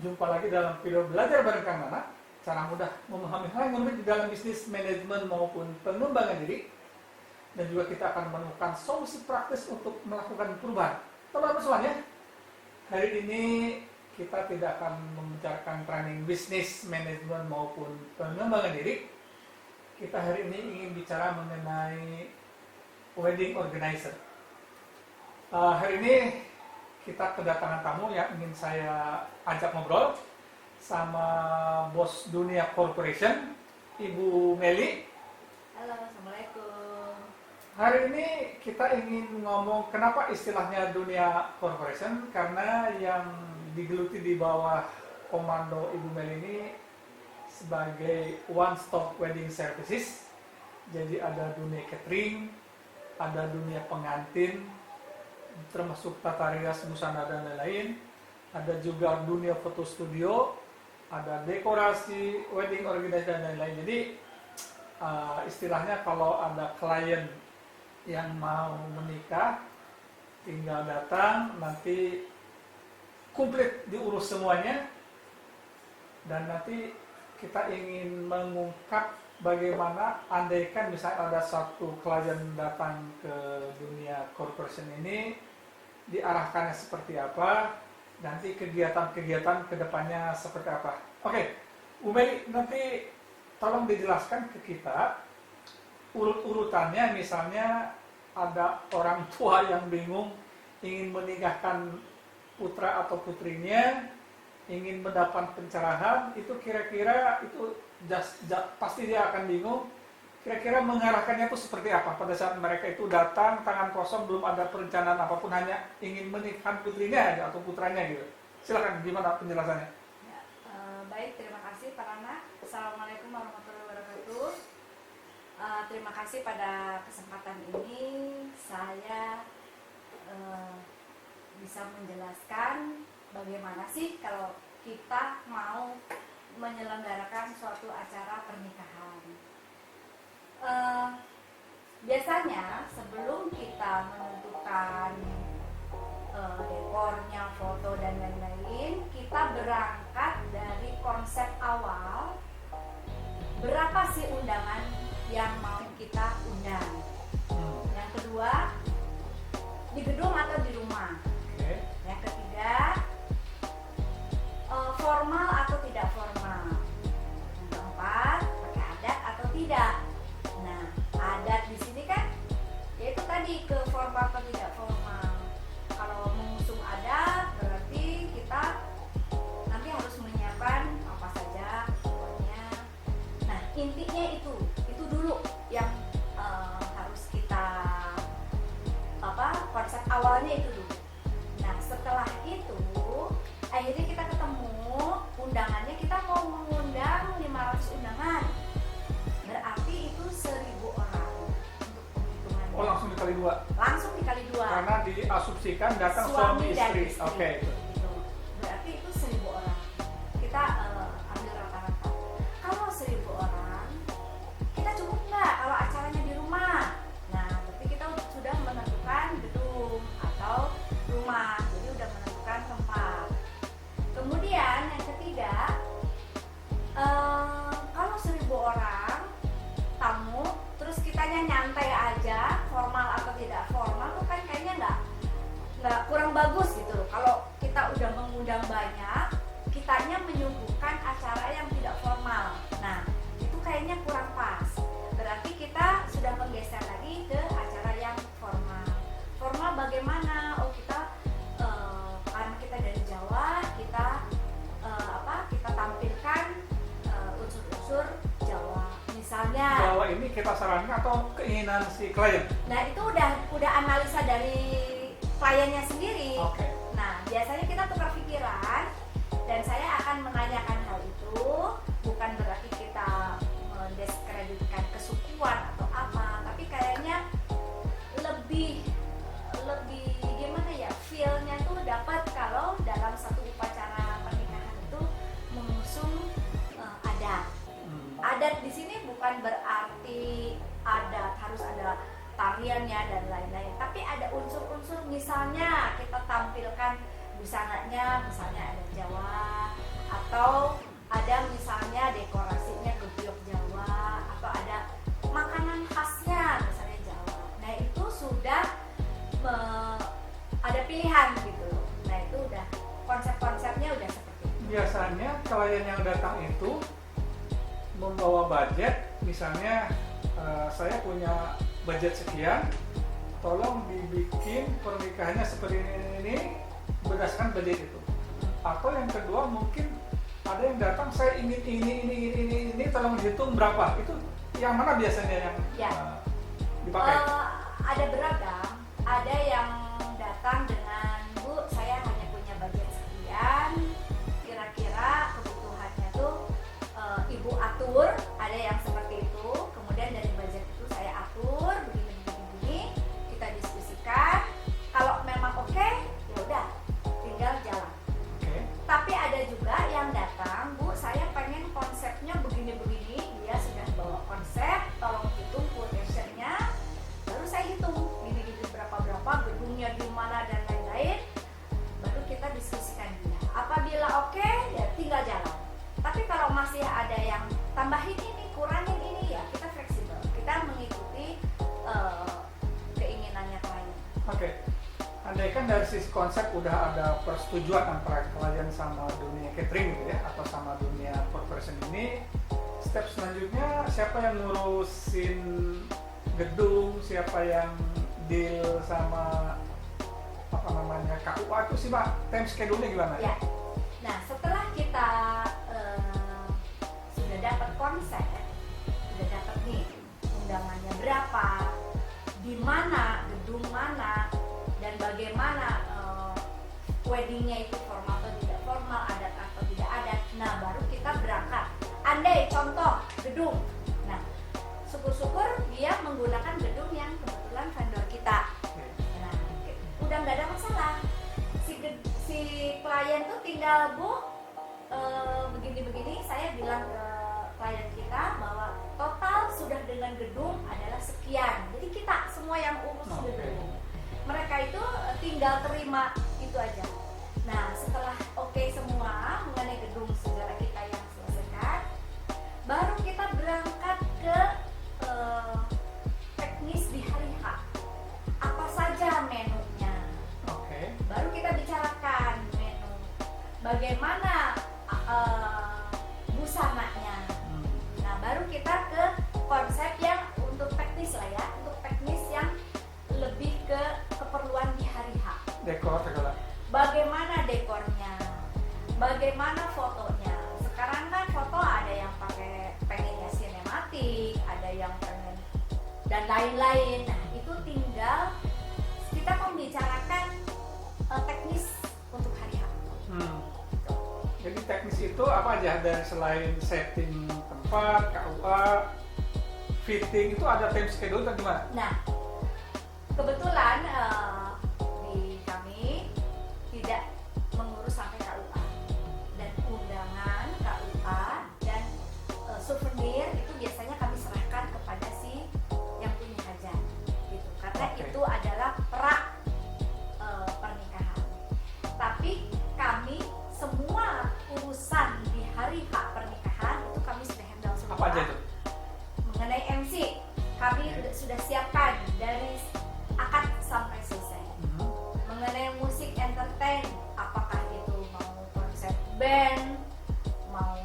Jumpa lagi dalam video belajar bareng Kang Nana, cara mudah memahami hal yang rumit di dalam bisnis, manajemen maupun pengembangan diri. Dan juga kita akan menemukan solusi praktis untuk melakukan perubahan. Teman-teman semuanya, hari ini kita tidak akan membicarakan training bisnis, manajemen maupun pengembangan diri. Kita hari ini ingin bicara mengenai wedding organizer. Hari ini kita kedatangan tamu yang ingin saya ajak ngobrol sama bos Dunia Corporation, Ibu Meli. Halo, Assalamualaikum. Hari ini kita ingin ngomong kenapa istilahnya Dunia Corporation, karena yang digeluti di bawah komando Ibu Meli ini sebagai one stop wedding services. Jadi ada dunia catering, ada dunia pengantin, termasuk tata rias, busana dan lain-lain. Ada juga dunia foto studio, ada dekorasi, wedding organizer dan lain-lain. Jadi istilahnya kalau ada klien yang mau menikah, tinggal datang, nanti komplit diurus semuanya, dan nanti kita ingin mengungkap bagaimana andaikan misalnya ada satu klien datang ke dunia corporation ini, diarahkannya seperti apa, nanti kegiatan-kegiatan kedepannya seperti apa. Oke, Bu Meli, nanti tolong dijelaskan ke kita urut-urutannya. Misalnya ada orang tua yang bingung ingin menikahkan putra atau putrinya, ingin mendapat pencerahan, itu kira-kira itu pasti dia akan bingung. Kira-kira mengarahkannya itu seperti apa pada saat mereka itu datang tangan kosong, belum ada perencanaan apapun, hanya ingin menikahkan putrinya aja atau putranya gitu. Silakan, gimana penjelasannya? Ya, baik, terima kasih Pak Rana. Assalamualaikum warahmatullahi wabarakatuh. Terima kasih pada kesempatan ini saya bisa menjelaskan bagaimana sih kalau kita mau menyelenggarakan suatu acara pernikahan. Biasanya sebelum kita menentukan dekornya, foto dan lain-lain, kita berangkat dari konsep awal, berapa sih undangan yang mau kita undang. Yang kedua, di gedung atau di rumah. Yang ketiga, formal atau tidak formal. Yang keempat, pakai adat atau tidak. Nah, adat di sini kan yaitu tadi ke formal atau tidak formal. Kalau mengusung adat berarti kita nanti harus menyiapkan apa saja pokoknya. Nah, intinya itu dulu yang harus kita konsep awalnya itu dulu. Nah, setelah itu akhirnya kita ketemu undangannya, kita mau mengundang 500 undangan, berarti itu 1000 orang untuk penghitungannya. Oh, langsung dikali dua? Langsung dikali dua, karena diasumsikan datang suami istri. Oke. Gitu. Berarti itu 1000 orang. Kita ambil rata-rata. Kalau 1000 orang, kita cukup nggak kalau acaranya di rumah? Nah, berarti kita sudah menentukan gedung atau rumah, jadi udah menentukan tempat. Kemudian yang ketiga, kalau 1000 orang tamu, terus kitanya nyantai aja, formal atau tidak formal tuh kan kayaknya nggak kurang bagus gitu loh. Kalau kita udah mengundang banyak, kitanya menyuguhkan acara yang tidak formal. Nah, itu kayaknya kurang pas. Berarti kita sudah menggeser lagi ke acara yang formal. Formal bagaimana? Oh, kita karena kita dari Jawa, kita kita tampilkan unsur-unsur Jawa. Misalnya Jawa ini kita sarankan atau keinginan si klien? Nah, itu udah analisa dari kliennya sendiri. Oke. Nah, biasanya kita tukar pikiran dan saya akan menanyakan hal itu, bukan berarti kita mendiskreditkan kesukuan atau apa, tapi kayaknya lebih gimana ya, feel-nya tuh dapat kalau dalam satu upacara pernikahan itu mengusung adat. Adat di sini bukan berarti adat harus ada tariannya dan lain-lain, tapi ada unsur-unsur, misalnya kita tampilkan busananya, misalnya ada Jawa, atau ada misalnya dekorasinya gebyok Jawa, atau ada makanan khasnya misalnya Jawa. Nah itu sudah ada pilihan gitu loh. Nah itu udah konsep-konsepnya udah seperti itu. Biasanya klien yang datang itu membawa budget, misalnya saya punya budget sekian, tolong dibikin pernikahannya seperti ini berdasarkan budget itu. Atau yang kedua mungkin ada yang datang, saya ingin ini, tolong hitung berapa. Itu yang mana biasanya yang Ya. dipakai? Ada beragam. Ada yang datang dengan, Bu, saya hanya punya budget sekian, kira-kira kebutuhannya tuh Ibu atur. Ada yang seperti itu. Kemudian dari budget itu saya atur begini, kita diskusikan. Kalau memang oke, ya udah tinggal jalan. Oke. Tapi ada juga yang datang, Bu, saya pengen konsepnya begini-begini. Dia sudah bawa konsep, tolong hitung quotation-nya. Baru saya hitung gini-gini berapa-berapa, gedungnya di mana dan lain-lain. Baru kita diskusikan dia. Apabila oke, ya tinggal jalan. Tapi kalau masih ada yang tambahin ini, kurangin ini, ya kita fleksibel. Kita mengikuti keinginannya klien. Oke. Andaikan dari sisi konsep udah ada persetujuan antara klien sama dunia catering gitu ya, atau sama dunia corporation ini, step selanjutnya siapa yang ngurusin gedung, siapa yang deal sama apa namanya KUA itu sih Pak, time schedule-nya gimana? Ya. Nah, setelah kita sudah dapat konsep, sudah dapat nih undangannya berapa, di mana, gedung mana, dan bagaimana weddingnya itu formal atau tidak formal, adat atau tidak adat. Nah, baru kita berangkat. Andai contoh gedung. Nah, syukur-syukur dia menggunakan gedung yang kebetulan vendor kita. Nah, udah nggak ada masalah. Si klien tuh tinggal, Bu, begini-begini. Saya bilang ke klien kita bahwa total sudah dengan gedung adalah sekian. Jadi kita semua yang urus gedung. Mereka itu tinggal terima itu aja. Nah, setelah oke semua mengenai gedung segala kita yang selesaikan, baru kita berangkat ke teknis di hari H. Apa saja menunya? Oke. Baru kita bicarakan menu. Bagaimana busananya? Nah, baru kita ke konsep yang untuk teknis lah ya, untuk teknis yang lebih ke keperluan di hari H. Dekor segala. Bagaimana dekornya? Bagaimana fotonya? Sekarang kan foto ada yang pengennya sinematik, ada yang pengen dan lain-lain. Nah, itu tinggal kita membicarakan teknis untuk hari H. Jadi teknis itu apa aja, dari selain setting tempat, KUA, fitting, itu ada time schedule atau gimana? Nah, kebetulan di kami tidak mengurus sampai KUA dan undangan KUA dan souvenir itu biasanya kami serahkan kepada si yang punya hajat gitu, karena Oke. itu adalah pra pernikahan. Tapi kami semua urusan di hari H pernikahan itu kami sudah handle semua. Apa aja itu? Mengenai MC kami sudah siapkan dari akad sampai selesai. Mengenai musik entertain, apakah itu mau konsep band, mau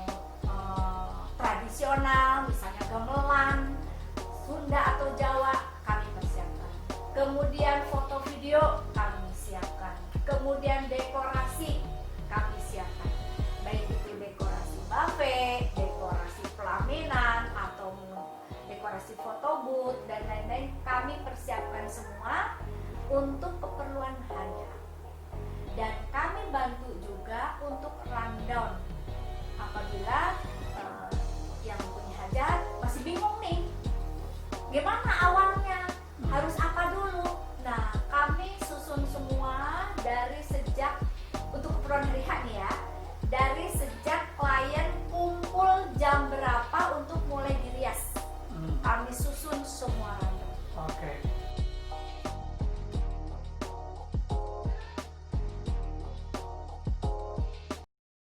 tradisional, misalnya gamelan, Sunda atau Jawa, kami persiapkan. Kemudian foto video kami siapkan. Kemudian dekorasi kami siapkan. Baik itu dekorasi buffet, dekorasi pelaminan, atau dekorasi foto booth dan lain-lain, kami persiapkan semua untuk keperluan hari H. Dan kami bantu juga untuk rundown apabila